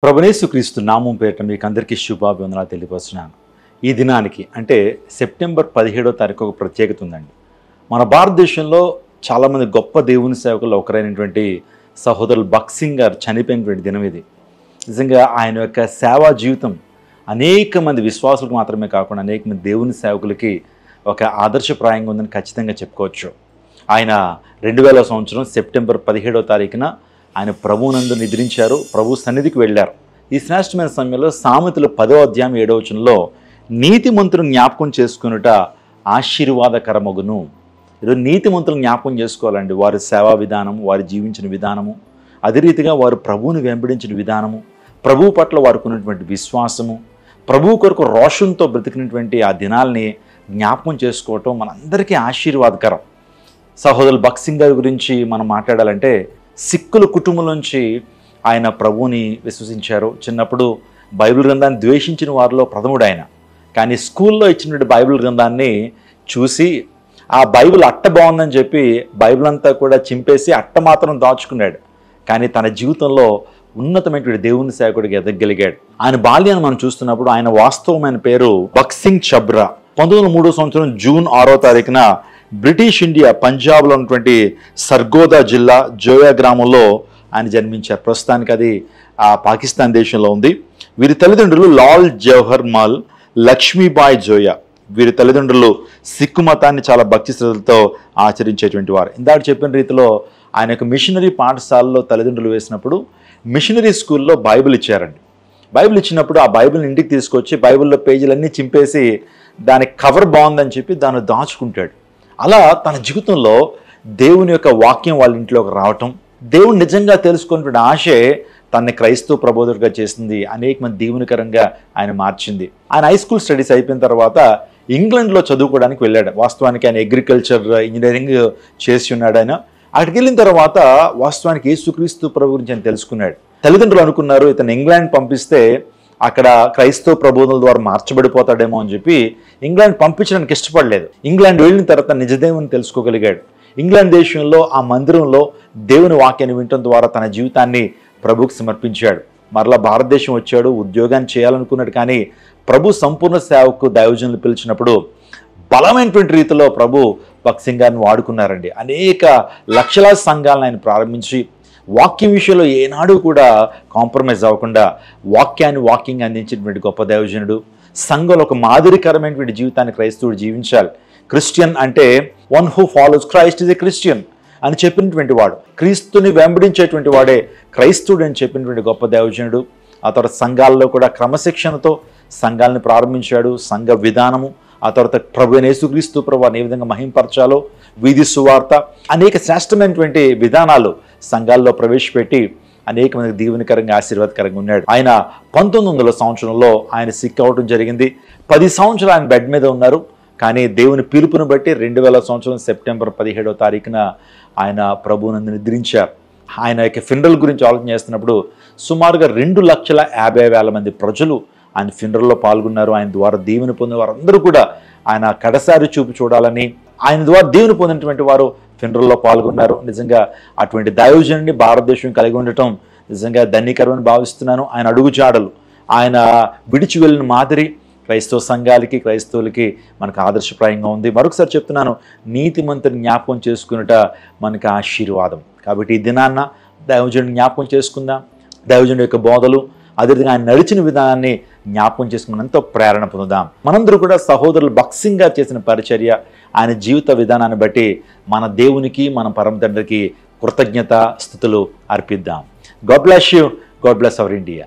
ప్రభునేసుక్రీస్తు నామం పేరిట మీకు అందరికీ శుభాభివందనాలు తెలియపరుస్తున్నాను. ఈ దినానికి అంటే సెప్టెంబర్ 17వ తారీఖు ఒక ప్రత్యేకత ఉందండి. మన భారతదేశంలో చాలామంది గొప్ప దేవుని సేవకులు ఒకరైనటువంటి సహోదరులు భగత్ సింగ్ గారు చనిపోయినటువంటి దినం ఇది. నిజంగా ఆయన యొక్క సేవా జీవితం అనేక మంది విశ్వాసులకు మాత్రమే కాకుండా అనేక మంది దేవుని సేవకులకి ఒక ఆదర్శప్రాయంగా ఉందని ఖచ్చితంగా చెప్పుకోవచ్చు. ఆయన 2000 సంవత్సరం సెప్టెంబర్ 17వ తారీఖున ఆయన ప్రభువునందు నిద్రించారు, ప్రభు సన్నిధికి వెళ్ళారు. ఈ శ్రేష్టమైన సమయంలో సామెతలు 10వ అధ్యాయం 7వ వచనంలో నీతిమంతులు జ్ఞాపకం చేసుకునుట ఆశీర్వాదకరమగును. ఈరోజు నీతిమంతులు జ్ఞాపకం చేసుకోవాలండి. వారి సేవా విధానము, వారి జీవించిన విధానము, అదే రీతిగా వారు ప్రభువుని వెంబడించిన విధానము, ప్రభువు పట్ల వారికి ఉన్నటువంటి విశ్వాసము, ప్రభువు కొరకు రోషంతో బ్రతికినటువంటి ఆ దినాల్ని జ్ఞాపకం చేసుకోవటం మనందరికీ ఆశీర్వాదకరం. సహోదరులు భగత్ సింగ్ గారి గురించి మనం మాట్లాడాలంటే సిక్కుల కుటుంబం నుంచి ఆయన ప్రభువుని విశ్వసించారు. చిన్నప్పుడు బైబిల్ గ్రంథాన్ని ద్వేషించిన వారిలో ప్రథముడు ఆయన. కానీ స్కూల్లో ఇచ్చినటువంటి బైబిల్ గ్రంథాన్ని చూసి ఆ బైబిల్ అట్ట బాగుందని చెప్పి బైబిల్ అంతా కూడా చింపేసి అట్ట మాత్రం దాచుకున్నాడు. కానీ తన జీవితంలో ఉన్నతమైనటువంటి దేవుని సేవకుడికి ఎదగలిగాడు. ఆయన బాల్యాన్ని మనం చూస్తున్నప్పుడు ఆయన వాస్తవమైన పేరు భగత్ సింగ్ ఛబ్రా. 1903 సంవత్సరం జూన్ 6వ తారీఖున బ్రిటిష్ ఇండియా పంజాబ్లో ఉన్నటువంటి సర్గోదా జిల్లా జోయా గ్రామంలో ఆయన జన్మించారు. ప్రస్తుతానికి అది పాకిస్తాన్ దేశంలో ఉంది. వీరి తల్లిదండ్రులు లాల్ జవహర్ మాల్, లక్ష్మీబాయి జోయా. వీరి తల్లిదండ్రులు సిక్కు మతాన్ని చాలా భక్తి శ్రద్ధలతో ఆచరించేటువంటి వారు. ఇందాక చెప్పిన రీతిలో ఆయన యొక్క మిషనరీ పాఠశాలలో తల్లిదండ్రులు వేసినప్పుడు మిషనరీ స్కూల్లో బైబిల్ ఇచ్చారండి. బైబిల్ ఇచ్చినప్పుడు ఆ బైబిల్ని ఇంటికి తీసుకొచ్చి బైబిల్లో పేజీలన్నీ చింపేసి దాని కవర్ బాగుందని చెప్పి దాన్ని దాచుకుంటాడు. అలా తన జీవితంలో దేవుని యొక్క వాక్యం వాళ్ళ ఇంట్లోకి రావటం, దేవుని నిజంగా తెలుసుకున్నటువంటి ఆశే తనని క్రైస్తవ ప్రబోధకుడిగా చేసింది. అనేక మంది దేవునికరంగా ఆయన మార్చింది. ఆయన హై స్కూల్ స్టడీస్ అయిపోయిన తర్వాత ఇంగ్లాండ్లో చదువుకోవడానికి వెళ్ళాడు. వాస్తవానికి ఆయన అగ్రికల్చర్ ఇంజనీరింగ్ చేసి ఉన్నాడు. ఆయన అక్కడికి వెళ్ళిన తర్వాత వాస్తవానికి యేసుక్రీస్తు ప్రభు గురించి ఆయన తెలుసుకున్నాడు. తల్లిదండ్రులు అనుకున్నారు ఇతను ఇంగ్లాండ్ పంపిస్తే అక్కడ క్రైస్తవ ప్రబోధనల ద్వారా మార్చబడిపోతాడేమో అని చెప్పి ఇంగ్లాండ్ పంపించడానికి ఇష్టపడలేదు. ఇంగ్లాండ్ వెళ్ళిన తర్వాత నిజదేవుని తెలుసుకోగలిగాడు. ఇంగ్లాండ్ దేశంలో ఆ మందిరంలో దేవుని వాక్యాన్ని వినటం ద్వారా తన జీవితాన్ని ప్రభువుకి సమర్పించాడు. మరలా భారతదేశం వచ్చాడు, ఉద్యోగాన్ని చేయాలనుకున్నాడు. కానీ ప్రభు సంపూర్ణ సేవకు దైవజనులు పిలిచినప్పుడు బలమైనటువంటి రీతిలో ప్రభు భగత్ సింగ్ గారిని వాడుకున్నారండి. అనేక లక్షలాది సంఘాలను ఆయన ప్రారంభించి వాక్యం విషయంలో ఏనాడు కూడా కాంప్రమైజ్ అవ్వకుండా వాక్యాన్ని అందించినటువంటి గొప్ప దైవజనుడు. సంఘంలో ఒక మాదిరికరమైనటువంటి జీవితాన్ని క్రైస్తవుడు జీవించాలి. క్రిస్టియన్ అంటే one who follows Christ is a Christian అని చెప్పినటువంటి వాడు, క్రీస్తుని వెంబడించేటువంటి వాడే క్రైస్తవుడు అని చెప్పినటువంటి గొప్ప దైవజనుడు. ఆ తర్వాత సంఘాల్లో కూడా క్రమశిక్షణతో సంఘాలను ప్రారంభించాడు. సంఘ విధానము, ఆ తర్వాత ప్రభు యేసుక్రీస్తు ప్రభువుని ఏ విధంగా మహింపరచాలో, వీధి సువార్త, అనేక శ్రేష్టమైనటువంటి విధానాలు సంఘాల్లో ప్రవేశపెట్టి అనేక మందికి దీవెనకరంగా ఆశీర్వాదకరంగా ఉన్నాడు. ఆయన 1900 సంవత్సరంలో ఆయన సిక్ అవడం జరిగింది. 10 సంవత్సరాలు ఆయన బెడ్ మీద ఉన్నారు. కానీ దేవుని పిలుపును బట్టి 2000 సంవత్సరం సెప్టెంబర్ 17వ తారీఖున ఆయన ప్రభువునందు నిద్రించారు. ఆయన యొక్క ఫినరల్ గురించి ఆలోచన చేస్తున్నప్పుడు సుమారుగా 2,50,000 మంది ప్రజలు ఆయన ఫినరల్లో పాల్గొన్నారు. ఆయన ద్వారా దీవెన పొందిన వారందరూ కూడా ఆయన కడసారి చూపు చూడాలని ఆయన ద్వారా దీవెన పొందినటువంటి వారు ఫినరల్లో పాల్గొన్నారు. నిజంగా అటువంటి దైవజనుడిని భారతదేశం కలిగి ఉండటం నిజంగా ధన్యకరమని భావిస్తున్నాను. ఆయన అడుగుజాడలు, ఆయన విడిచి వెళ్ళిన మాదిరి క్రైస్తవ సంఘాలకి, క్రైస్తవులకి మనకు ఆదర్శప్రాయంగా ఉంది. మరొకసారి చెప్తున్నాను, నీతిమంతుని జ్ఞాపకం చేసుకున్నట మనకు ఆశీర్వాదం. కాబట్టి ఈ దినాన్న దైవజనుడిని జ్ఞాపకం చేసుకుందాం. దైవజనుడి యొక్క బోధలు, అదేవిధంగా ఆయన నడిచిన విధానాన్ని జ్ఞాపకం చేసుకుని ఎంతో ప్రేరణ పొందుదాం. మనందరూ కూడా సహోదరులు భగత్ సింగ్ గారు చేసిన పరిచర్య, ఆయన జీవిత విధానాన్ని బట్టి మన దేవునికి, మన పరమ తండ్రికి కృతజ్ఞత స్తుతులు అర్పిద్దాం. God bless you. God bless our India.